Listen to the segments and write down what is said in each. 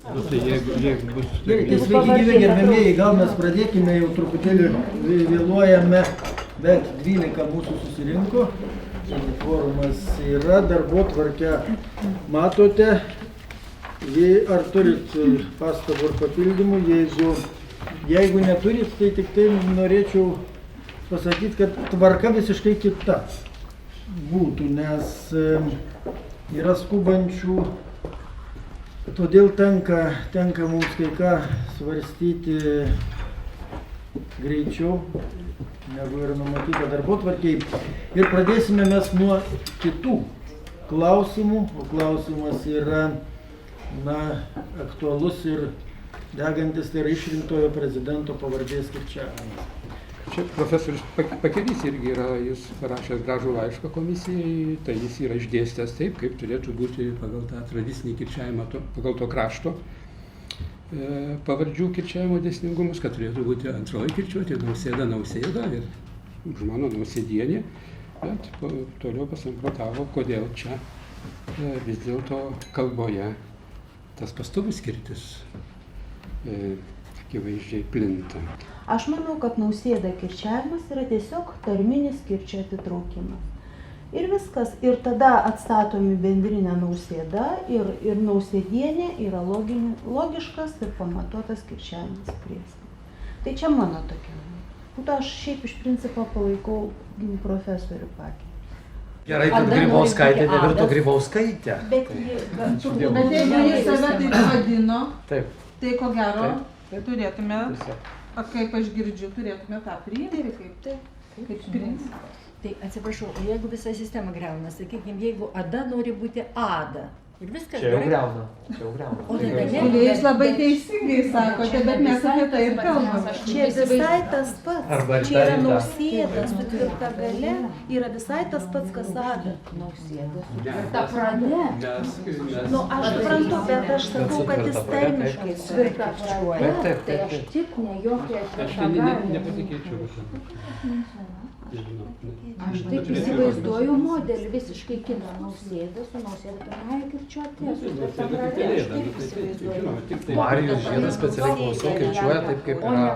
Nu, tai jeigu bus... Sveiki gyvi gerbėmėjai, gal mes pradėkime, jau truputėlį vėluojame, bet 12 mūsų susirinko. Forumas yra, darbotvarkę matote. Ar turit pastabų ar papildymų? Jeigu neturit, tai tik tai norėčiau pasakyti, kad tvarka visiškai kita būtų, nes yra skubančių, todėl tenka mums kai ką svarstyti greičiau, negu yra numatyta darbotvarkėj. Ir pradėsime mes nuo kitų klausimų, o klausimas yra aktualus ir degantis, tai yra išrinktojo prezidento pavardės kirčiavimas. Čia profesorius Pakelys irgi yra, jis parašęs gražų laišką komisijai, tai jis yra išdėstęs taip, kaip turėtų būti pagal tą tradicinį kirčiavimą, pagal to krašto pavardžių kirčiavimo dėsningumus, kad turėtų būti antroji kirčiuotė, Nausėda ir žmona Nausėdienė, bet toliau pasamprotavo, kodėl čia vis dėlto kalboje tas pastovus kirtis akivaizdžiai plinta. Aš manau, kad Nausėda kirčiavimas yra tiesiog tarminis kirčio atitraukimas. Ir viskas. Ir tada atstatomi bendrinė Nausėda ir Nausėdienė yra logiškas ir pamatuotas kirčiavimas prieskai. Tai čia mano tokia. Aš šiaip iš principo palaikau profesorių Pakelį. Gerai, kad Grybauskaitė nevirto Grybauskaitė. Bet jeigu jis save taip vadino, tai ko gero turėtume, kaip aš girdžiu, turėtume tą priimti kaip principą. Tai atsiprašau, jeigu visa sistema greuna, sakykime, jeigu Ada nori būti Ada. Ir viskas čia jau greuna. O tada ne. Jūs labai teisingai sakote, bet mes apie tai ir kalbame. Čia visai tas pats. Čia yra Nausėda su tvirta gale, yra visai tas pats, kas Ada. Nausėda su tvirta prade. Aš suprantu, bet aš sakau, kad jis termiškai tvirta prade. Tai aš tik ne jokia tvirta galė. Nepatikėčiau. Aš taip įsivaizduoju modelį visiškai kitą. Nausėda su Nausėda pirmąją kirčiuotė, su tvirta prade. Aš taip įsivaizduoju. Marijus Žiedas specialiai klausau, kirčiuoja taip, kaip yra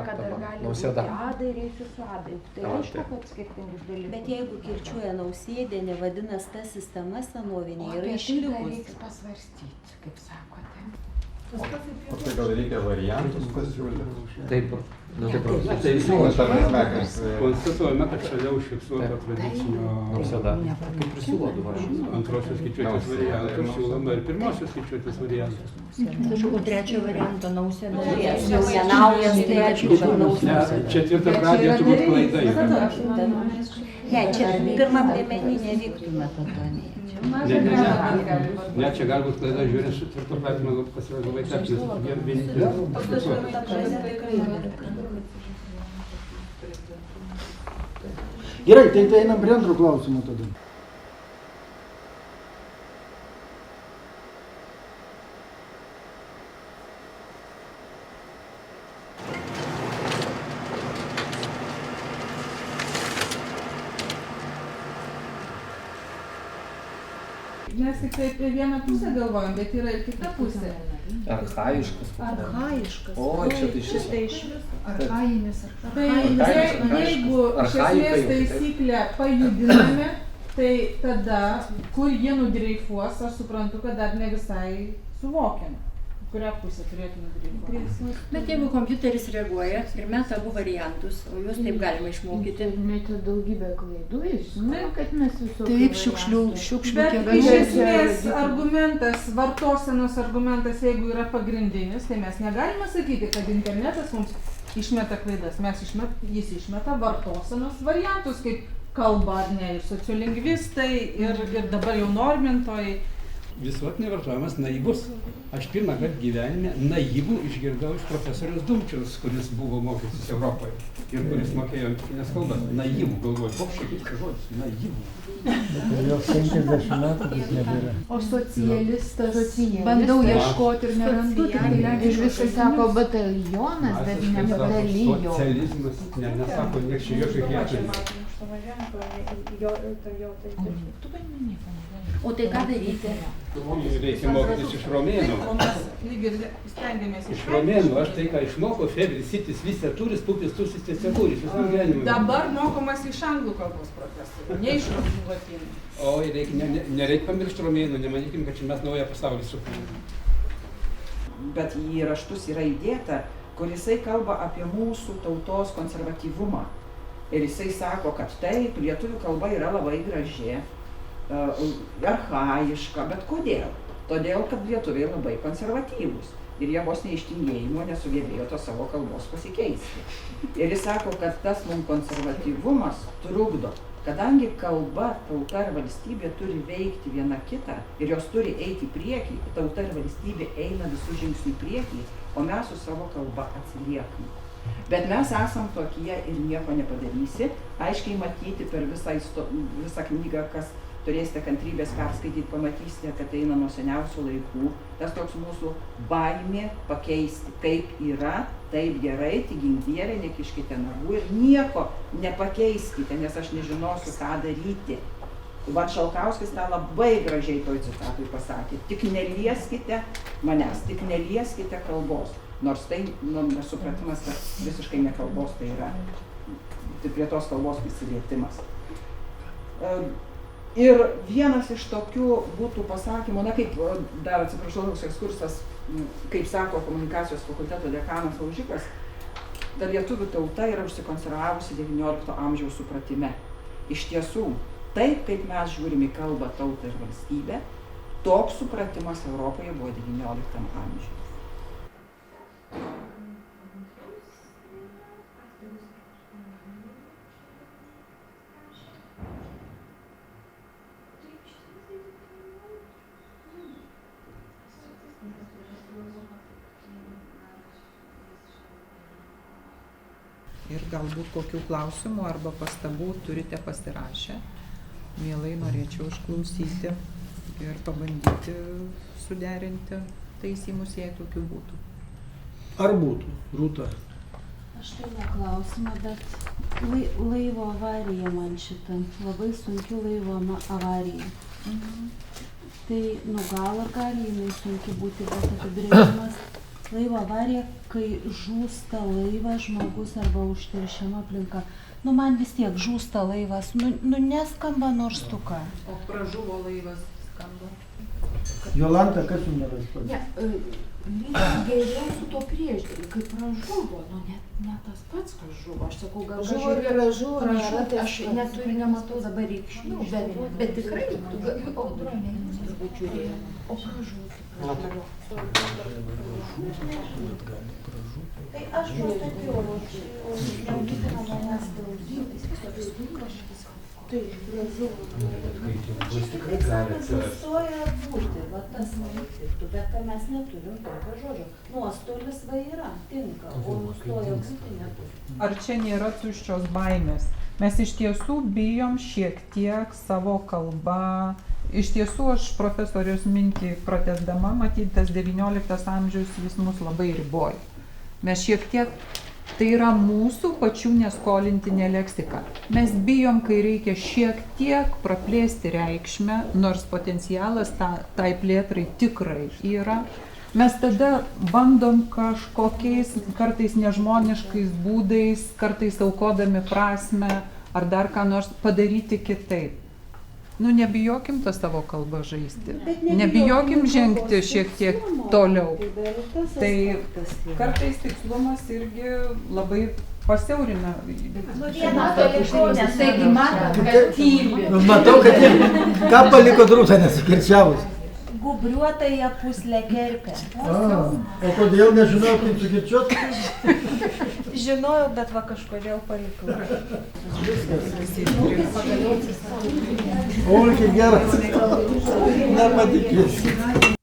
Nausėda. Adai ir eisiu su Adai. Tai aišku, kad skirtingus dalykus. Bet jeigu kirčiuoja Nausėdienė, vadinasi, ta sistema senovinė yra Tai išlikusi. reiks pasvarstyti, kaip sakote. O tai gal reikia variantus pasiūlyti? Taip. Tai konstatuojame, kad šalia užfiksuoto tradicinio Kaip ir siūlo dabar. antrosios kirčiuotės variantų siūloma ir pirmosios kirčiuotės variantas. Tačiau trečio varianto Nausėda. Jau nenaujas trečio Nausėda. Četvirta pradė turbūt klaida yra. Ne, čia pirmą priemeninė vyktų metodonija. Ne, čia galbūt klaida žiūrint su tvirto pradėme pasirodė vaikas, nes vienintelis. Gerai, tai einam prie antrų klausimų tada. Mes tik tai apie vieną pusę galvojam, bet yra ir kita pusė. Archaiškas. O, čia tai šis. Archajinis. Tai jeigu iš esmės taisyklę pajudiname, tai tada, kur jie nudreifuos, aš suprantu, kad dar ne visai suvokiam, kurią pusę turėtų nudreifuoti. Bet jeigu kompiuteris reaguoja ir mes abu variantus, o juos taip galima išmokyti. Metė daugybę klaidų, žinoma, kad mes visokių Taip, šiukšlių Bet iš esmės argumentas, vartosenos argumentas, jeigu yra pagrindinis, tai mes negalime sakyti, kad internetas mums išmeta klaidas. Jis išmeta vartosenos variantus, kaip kalba ar ne, ir sociolingvistai, ir dabar jau normintojai. Visuotinai vartojamas naivus. Aš pirmą kartą gyvenime naivų išgirdau iš profesoriaus Dumčiaus, kuris buvo mokytis Europoje ir kuris mokėjo antikinės kalbas. Naivų, galvoju, koks čia kitas žodis, naivų. Jau 50 metų jis nebėra. O socialistas, bandau ieškoti ir nerandu, iš visų sako batalionas, bet ne batalionas. Socializmas, nesako nieks čia jokių hiatų. O tai ką daryti? Reikia mokytis iš romėnų. O mes lyg ir stengiamės Iš romėnų, aš tai ką išmokau, febris, sitis, visi turis, pupis, tusis, tiesiogūris, visam gyvenimui. Dabar mokomas iš anglų kalbos profesorių, ne iš lotynų. O nereikia pamiršti romėnų, nemanykim, kad čia mes naują pasaulį sukūrėme. Bet į raštus yra įdėta, kur jisai kalba apie mūsų tautos konservatyvumą. Ir jisai sako, kad taip, lietuvių kalba yra labai graži, archaiška, bet kodėl? Todėl, kad lietuviai labai konservatyvūs ir jie vos ne iš tingėjimo nesugebėjo tos savo kalbos pasikeisti. Ir jis sako, kad tas mums konservatyvumas trukdo, kadangi kalba, tauta ir valstybė turi veikti viena kitą ir jos turi eiti į priekį, tauta ir valstybė eina visų žingsnių į priekį, o mes su savo kalba atsiliekam. Bet mes esam tokie ir nieko nepadarysi, aiškiai matyti per visą knygą, kas turėsite kantrybės perskaityti, pamatysite, kad eina nuo seniausių laikų. Tas toks mūsų baimė pakeisti, kaip yra, taip gerai, tik gink-Dieve, nekiškite nagų ir nieko nepakeiskite, nes aš nežinosiu, ką daryti. Vat Šalkauskis tą labai gražiai toj citatui pasakė, tik nelieskite manęs, tik nelieskite kalbos. Nors tai nesupratimas, kad visiškai ne kalbos tai yra, tai prie tos kalbos prisilietimas. Ir vienas iš tokių būtų pasakymų, na kaip, dar atsiprašau, toks ekskursas, kaip sako komunikacijos fakulteto dekanas Laužikas, ta lietuvių tauta yra užsikonservavusi XIX amžiaus supratime. Iš tiesų, taip kaip mes žiūrime į kalbą, tautą ir valstybę, toks supratimas Europoje buvo XIX amžiuje. Ir galbūt kokių klausimų arba pastabų turite pasirašę. Mielai norėčiau išklausyti ir pabandyti suderinti taisymus, jei tokių būtų. Ar būtų, Rūta? Aš tai neklausimą, bet laivo avarija man šitą, labai sunki laivo avarija. Tai, gal ar gali jinai sunki būti, bet apibrėžimas laivo avarija, kai žūsta laivas žmogus arba užteršiama aplinka. Man vis tiek žūsta laivas, neskamba nors tu ką. O pražuvo laivas skamba. Jolanta, kas jums neras? Ne, geriau su to priežiūrį, kai pražuvo, ne tas pats, kas žuvo. Aš sakau, gal žuvo ir pražuvo, aš nematau dabar reikšmių, bet tikrai, turbūt žiūrėjau. O pražuvo. Tai aš pasakiau, neaugitina manęs daugiau. Taip, pražuvo. Nustoja būti, va tas nutiktų, bet kai mes neturim tokio žodžio. Nuostolis va yra, tinka, o nustoja būti neturi. Ar čia nėra tuščios baimės? Mes iš tiesų bijom šiek tiek savo kalbą. Iš tiesų aš profesorius mintį pratęsdama, matyt, tas XIX amžius jis mus labai riboja. Mes šiek tiek, tai yra mūsų pačių neskolintinė leksika. Mes bijom, kai reikia šiek tiek praplėsti reikšmę, nors potencialas tai plėtrai tikrai yra. Mes tada bandom kažkokiais, kartais nežmoniškais būdais, kartais aukodami prasmę ar dar ką nors padaryti kitaip. Nebijokim tą savo kalbą žaisti. Nebijokim žengti šiek tiek toliau. Tai kartais tikslumas irgi labai pasiaurina. Taigi matom, kad tyli. Matau, kad ką paliko Rūta nesukirčiavus. Gubriuotąją puslę kerpę. O kodėl nežinojau, kaip sukirčiuoti? Žinojau, bet va kažkodėl palikau. O, kaip geras. Nepatikėsi.